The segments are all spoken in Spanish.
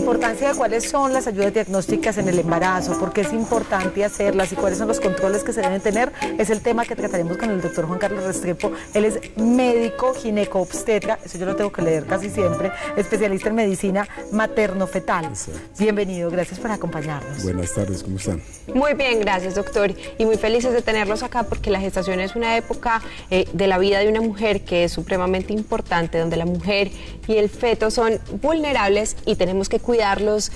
importancia de cuáles son las ayudas diagnósticas en el embarazo, por qué es importante hacerlas y cuáles son los controles que se deben tener, es el tema que trataremos con el doctor Juan Carlos Restrepo. Él es médico gineco-obstetra, eso yo lo tengo que leer casi siempre, especialista en medicina materno-fetal. Bienvenido, gracias por acompañarnos. Buenas tardes, ¿cómo están? Muy bien, gracias, doctor, y muy felices de tenerlos acá porque la gestación es una época de la vida de una mujer que es supremamente importante, donde la mujer y el feto son vulnerables y tenemos que cuidarlos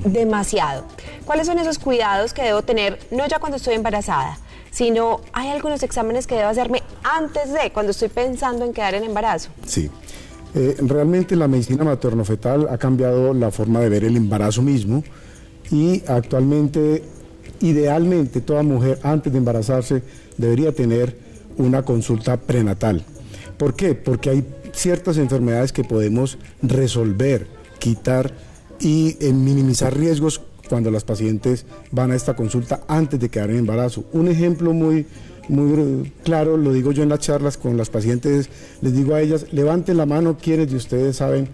demasiado. ¿Cuáles son esos cuidados que debo tener, no ya cuando estoy embarazada, sino hay algunos exámenes que debo hacerme antes de, cuando estoy pensando en quedar en embarazo? Sí, realmente la medicina materno-fetal ha cambiado la forma de ver el embarazo mismo y actualmente, idealmente, toda mujer antes de embarazarse debería tener una consulta prenatal. ¿Por qué? Porque hay ciertas enfermedades que podemos resolver, quitar y minimizar riesgos cuando las pacientes van a esta consulta antes de quedar en embarazo. Un ejemplo muy claro, lo digo yo en las charlas con las pacientes, les digo a ellas, levanten la mano quienes de ustedes saben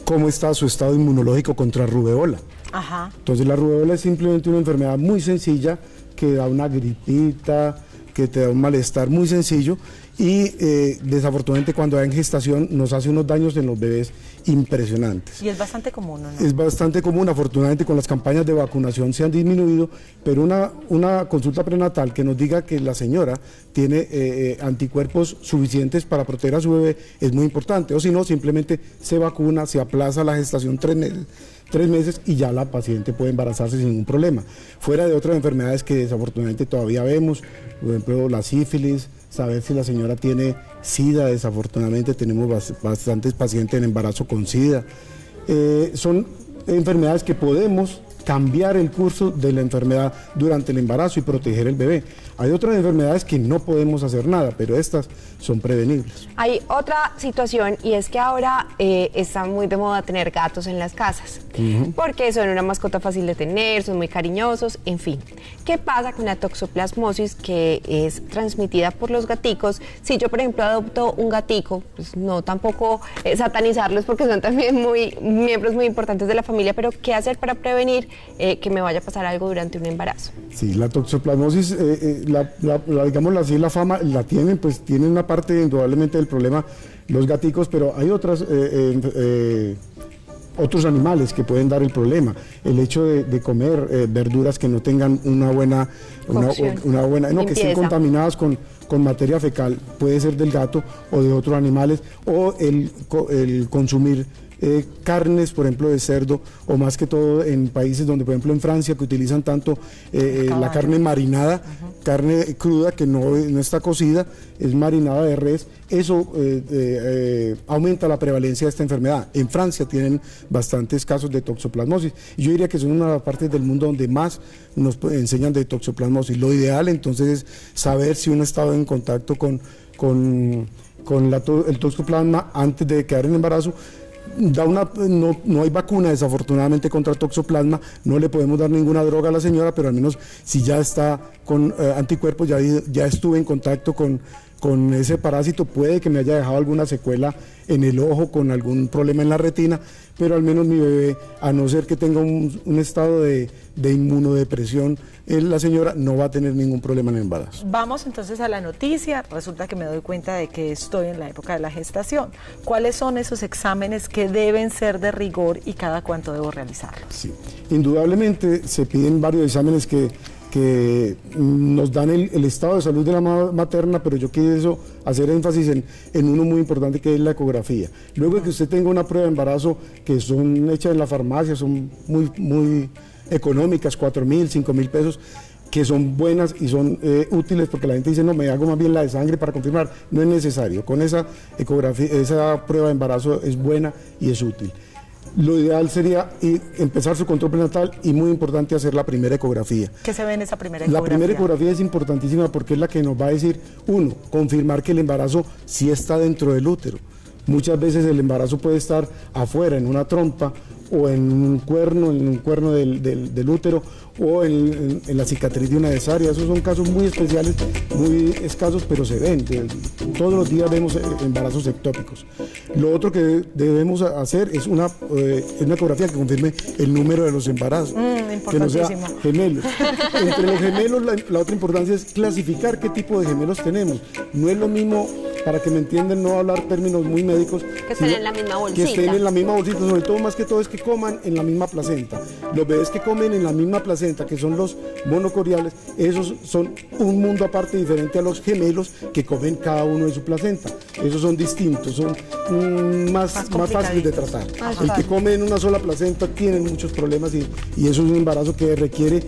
cómo está su estado inmunológico contra rubeola. Ajá. Entonces la rubeola es simplemente una enfermedad muy sencilla que da una gripita, que te da un malestar muy sencillo y desafortunadamente cuando hay en gestación nos hace unos daños en los bebés impresionantes. Y es bastante común, ¿no? Es bastante común, afortunadamente con las campañas de vacunación se han disminuido, pero una consulta prenatal que nos diga que la señora tiene anticuerpos suficientes para proteger a su bebé es muy importante, o si no, simplemente se vacuna, se aplaza la gestación 3 meses y ya la paciente puede embarazarse sin ningún problema. Fuera de otras enfermedades que desafortunadamente todavía vemos, por ejemplo la sífilis, saber si la señora tiene SIDA, desafortunadamente tenemos bastantes pacientes en embarazo con SIDA. Son enfermedades que podemos cambiar el curso de la enfermedad durante el embarazo y proteger el bebé. Hay otras enfermedades que no podemos hacer nada, pero estas son prevenibles. Hay otra situación y es que ahora está muy de moda tener gatos en las casas, porque son una mascota fácil de tener, son muy cariñosos, en fin. ¿Qué pasa con la toxoplasmosis que es transmitida por los gaticos? Si yo, por ejemplo, adopto un gatico, pues no tampoco satanizarlos porque son también miembros muy importantes de la familia, pero ¿qué hacer para prevenir que me vaya a pasar algo durante un embarazo? Sí, la toxoplasmosis, digámoslo así, la fama la tienen, pues tienen una parte indudablemente del problema los gaticos, pero hay otros animales que pueden dar el problema. El hecho de comer verduras que no tengan una buena que estén contaminadas con materia fecal, puede ser del gato o de otros animales, o el consumir carnes, por ejemplo, de cerdo, o más que todo en países donde, por ejemplo, en Francia, que utilizan tanto la carne marinada, carne cruda que no está cocida, es marinada de res, eso aumenta la prevalencia de esta enfermedad. En Francia tienen bastantes casos de toxoplasmosis, y yo diría que son una de las partes del mundo donde más nos enseñan de toxoplasmosis. Lo ideal, entonces, es saber si uno ha estado en contacto con el toxoplasma antes de quedar en embarazo. No hay vacuna desafortunadamente contra el toxoplasma, no le podemos dar ninguna droga a la señora, pero al menos si ya está con anticuerpos, ya estuve en contacto con ese parásito, puede que me haya dejado alguna secuela en el ojo, con algún problema en la retina, pero al menos mi bebé, a no ser que tenga un estado de inmunodepresión, la señora no va a tener ningún problema en el embarazo. Vamos entonces a la noticia. Resulta que me doy cuenta de que estoy en la época de la gestación. ¿Cuáles son esos exámenes que deben ser de rigor y cada cuánto debo realizarlos? Sí, indudablemente se piden varios exámenes que nos dan el estado de salud de la materna, pero yo quiero hacer énfasis en uno muy importante, que es la ecografía. Luego de que usted tenga una prueba de embarazo que son hechas en la farmacia, son muy económicas, 4.000, 5.000 pesos, que son buenas y son útiles, porque la gente dice, no, me hago más bien la de sangre para confirmar. No es necesario, con esa ecografía, esa prueba de embarazo es buena y es útil. Lo ideal sería empezar su control prenatal y, muy importante, hacer la primera ecografía. ¿Qué se ve en esa primera ecografía? La primera ecografía es importantísima porque es la que nos va a decir, uno, confirmar que el embarazo sí está dentro del útero. Muchas veces el embarazo puede estar afuera, en una trompa, o en un cuerno del útero, o en la cicatriz de una cesárea. Esos son casos muy especiales, muy escasos, pero se ven. Todos los días vemos embarazos ectópicos. Lo otro que debemos hacer es una ecografía que confirme el número de los embarazos, que no sea gemelos. Entre los gemelos, la otra importancia es clasificar qué tipo de gemelos tenemos. No es lo mismo, para que me entiendan, no hablar términos muy médicos, que estén en la misma bolsita. Que estén en la misma bolsita, sobre todo, más que todo, es que coman en la misma placenta. Los bebés que comen en la misma placenta, que son los monocoriales, esos son un mundo aparte, diferente a los gemelos que comen cada uno de su placenta. Esos son distintos, son más fáciles de tratar. El que come en una sola placenta tiene muchos problemas y eso es un embarazo que requiere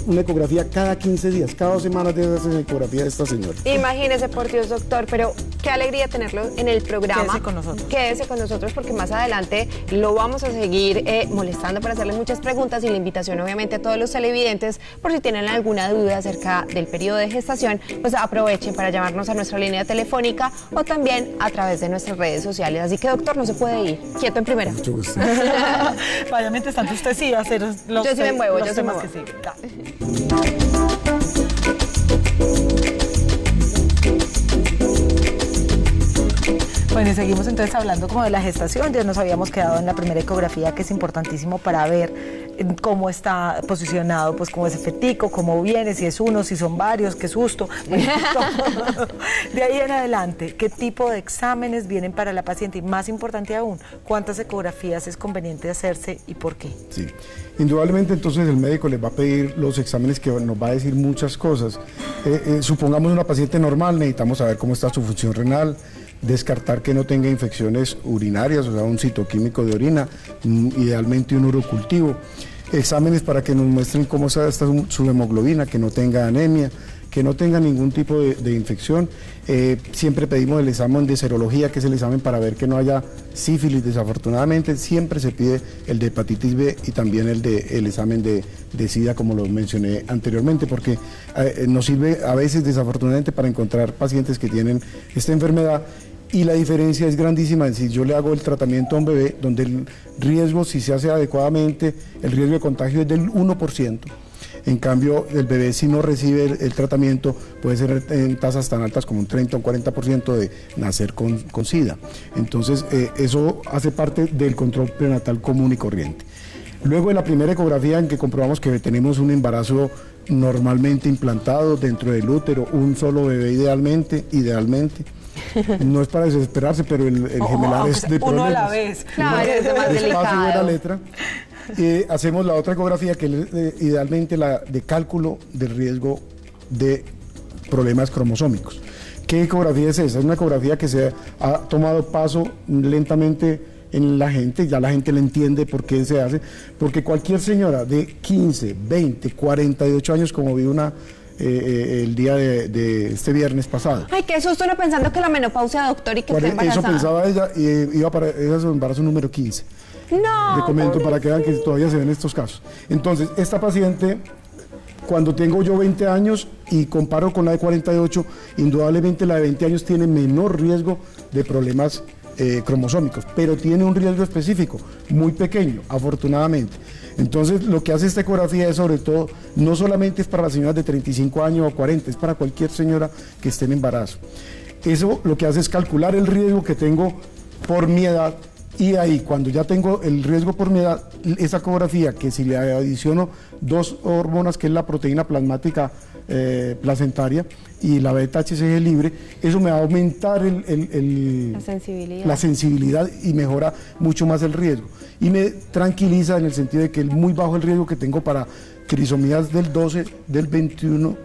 una ecografía cada 15 días, cada 2 semanas debe hacerse ecografía de esta señora. Imagínese, por Dios, doctor, pero qué alegría tenerlo en el programa. Quédese con nosotros. Quédese con nosotros porque más adelante lo vamos a seguir molestando para hacerle muchas preguntas, y la invitación obviamente a todos los televidentes, por si tienen alguna duda acerca del periodo de gestación, pues aprovechen para llamarnos a nuestra línea telefónica o también a través de nuestras redes sociales. Así que, doctor, no se puede ir quieto en primera. Mucho gusto. Vaya, mientras tanto usted sí va a hacer los Yo sí me muevo, yo sí me temas muevo. que siguen. Dale. Bueno, y seguimos entonces hablando como de la gestación. Ya nos habíamos quedado en la primera ecografía, que es importantísimo para ver cómo está posicionado, pues cómo es el fetico, cómo viene, si es uno, si son varios, qué susto. Bueno, de ahí en adelante, ¿qué tipo de exámenes vienen para la paciente? Y más importante aún, ¿cuántas ecografías es conveniente hacerse y por qué? Sí, indudablemente entonces el médico les va a pedir los exámenes que nos va a decir muchas cosas. Supongamos una paciente normal, necesitamos saber cómo está su función renal, descartar que no tenga infecciones urinarias, o sea, un citoquímico de orina, idealmente un urocultivo. Exámenes para que nos muestren cómo está su hemoglobina, que no tenga anemia, que no tenga ningún tipo de infección. Siempre pedimos el examen de serología, que es el examen para ver que no haya sífilis. Desafortunadamente siempre se pide el de hepatitis B y también el examen de SIDA, como lo mencioné anteriormente, porque nos sirve a veces desafortunadamente para encontrar pacientes que tienen esta enfermedad. Y la diferencia es grandísima. Si yo le hago el tratamiento a un bebé, donde el riesgo, si se hace adecuadamente, el riesgo de contagio es del 1%. En cambio, el bebé, si no recibe el tratamiento, puede ser en tasas tan altas como un 30 o 40% de nacer con SIDA. Entonces, eso hace parte del control prenatal común y corriente. Luego de la primera ecografía, en que comprobamos que tenemos un embarazo normalmente implantado dentro del útero, un solo bebé idealmente. No es para desesperarse, pero el gemelar es de problemas. Uno a la vez. Claro, es más Despacio de la delicado. letra. Hacemos la otra ecografía, que es idealmente la de cálculo del riesgo de problemas cromosómicos. ¿Qué ecografía es esa? Es una ecografía que se ha tomado paso lentamente en la gente, ya la gente le entiende por qué se hace, porque cualquier señora de 15, 20, 48 años, como vi una el día de este viernes pasado. Ay, qué susto, uno pensando que la menopausia, doctor, y que está embarazada. Eso pensaba ella, y iba para su embarazo número 15. No. Le comento para que vean que todavía se ven estos casos. Entonces, esta paciente, cuando tengo yo 20 años y comparo con la de 48, indudablemente la de 20 años tiene menor riesgo de problemas cromosómicos, pero tiene un riesgo específico, muy pequeño, afortunadamente. Entonces, lo que hace esta ecografía es, sobre todo, no solamente es para las señoras de 35 años o 40, es para cualquier señora que esté en embarazo. Eso lo que hace es calcular el riesgo que tengo por mi edad, y ahí, cuando ya tengo el riesgo por mi edad, esa ecografía, que si le adiciono 2 hormonas, que es la proteína plasmática placentaria y la beta-HCG libre, eso me va a aumentar la sensibilidad y mejora mucho más el riesgo. Y me tranquiliza en el sentido de que es muy bajo el riesgo que tengo para trisomías del 21,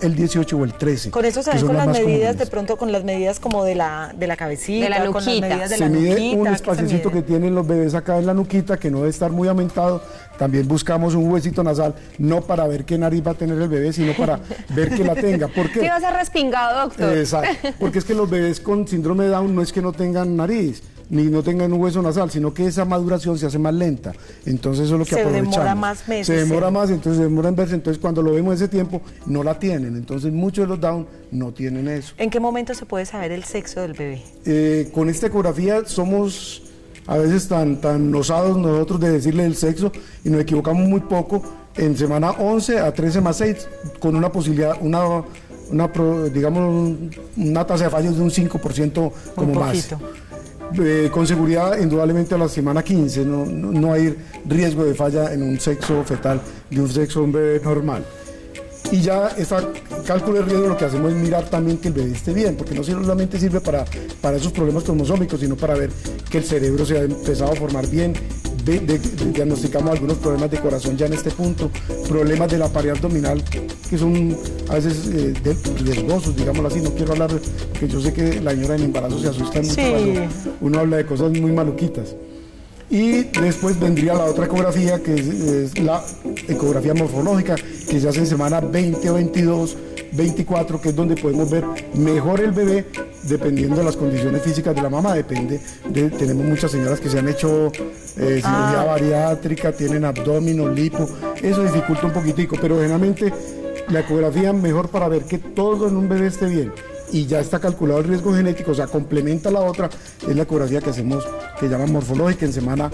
el 18 o el 13. Con eso se ven con las medidas, de pronto con las medidas como de la cabecita, de la con las nuquita. medidas de Se la mide nuquita. un espaciocito que tienen los bebés acá en la nuquita, que no debe estar muy aumentado. También buscamos un huesito nasal, no para ver qué nariz va a tener el bebé, sino para ver que la tenga. ¿Por qué? Sí, va a ser respingado, doctor. Exacto, porque es que los bebés con síndrome de Down no es que no tengan nariz, ni no tengan un hueso nasal, sino que esa maduración se hace más lenta. Entonces eso es lo que aprovechamos. Se demora más meses. Se demora más, entonces se demora en verse. Entonces cuando lo vemos ese tiempo, no la tienen. Entonces muchos de los Down no tienen eso. ¿En qué momento se puede saber el sexo del bebé? Con esta ecografía somos a veces tan osados nosotros de decirle el sexo y nos equivocamos muy poco. En semana 11 a 13 más 6, con una posibilidad, digamos, una tasa de fallos de un 5% como más. Con seguridad, indudablemente a la semana 15 no hay riesgo de falla en un sexo fetal de un sexo de un bebé normal. Y ya ese cálculo de riesgo lo que hacemos es mirar también que el bebé esté bien, porque no solamente sirve para esos problemas cromosómicos, sino para ver que el cerebro se ha empezado a formar bien. Diagnosticamos algunos problemas de corazón ya en este punto, problemas de la pared abdominal que son a veces riesgosos, digámoslo así. No quiero hablar, porque yo sé que la señora en embarazo se asusta mucho cuando uno habla de cosas muy maluquitas. Y después vendría la otra ecografía, que es la ecografía morfológica, que se hace en semana 20 o 22, 24, que es donde podemos ver mejor el bebé, dependiendo de las condiciones físicas de la mamá. Tenemos muchas señoras que se han hecho cirugía bariátrica, tienen abdomen, lipo, eso dificulta un poquitico, pero generalmente la ecografía mejor para ver que todo en un bebé esté bien. Y ya está calculado el riesgo genético, o sea, complementa la otra, es la ecografía que hacemos, que llaman morfológica, en semana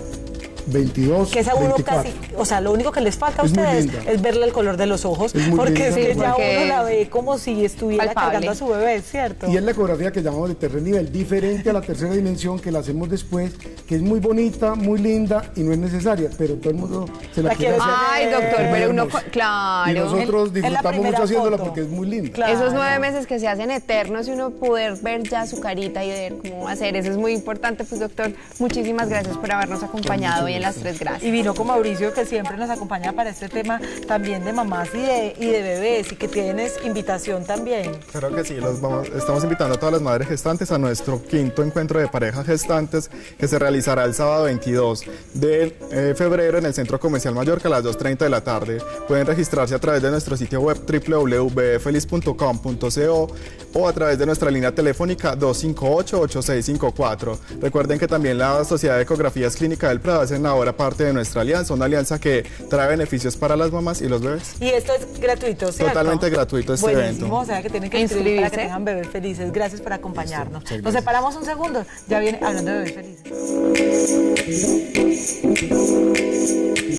22, que esa uno 24. casi, o sea, lo único que les falta a ustedes es verle el color de los ojos, porque es que ya uno la ve como si estuviera cargando a su bebé, ¿cierto? Y es la ecografía que llamamos de tercer nivel, diferente a la tercera dimensión, que la hacemos después, que es muy bonita, muy linda y no es necesaria, pero todo el mundo se la quiere hacer. Ay, doctor, pero uno, claro. Y nosotros disfrutamos mucho haciéndola porque es muy linda. Claro. Esos 9 meses que se hacen eternos y uno poder ver ya su carita y ver cómo va a ser, eso es muy importante. Pues, doctor, muchísimas gracias por habernos acompañado hoy en Las Tres Gracias. Y vino con Mauricio, que siempre nos acompaña para este tema también de mamás y de bebés, y que tienes invitación también. Claro que sí, estamos invitando a todas las madres gestantes a nuestro 5º encuentro de parejas gestantes, que se realizará el sábado 22 de febrero en el Centro Comercial Mallorca a las 2:30 de la tarde. Pueden registrarse a través de nuestro sitio web www.bebefeliz.com.co o a través de nuestra línea telefónica 258-8654. Recuerden que también la Sociedad de Ecografías Clínica del Prado hacen ahora parte de nuestra alianza, una alianza que trae beneficios para las mamás y los bebés. Y esto es gratuito, ¿cierto? Totalmente gratuito este evento. O sea que tienen que inscribirse para que tengan bebés felices. Gracias por acompañarnos. Nos separamos un segundo, ya viene hablando de bebés felices.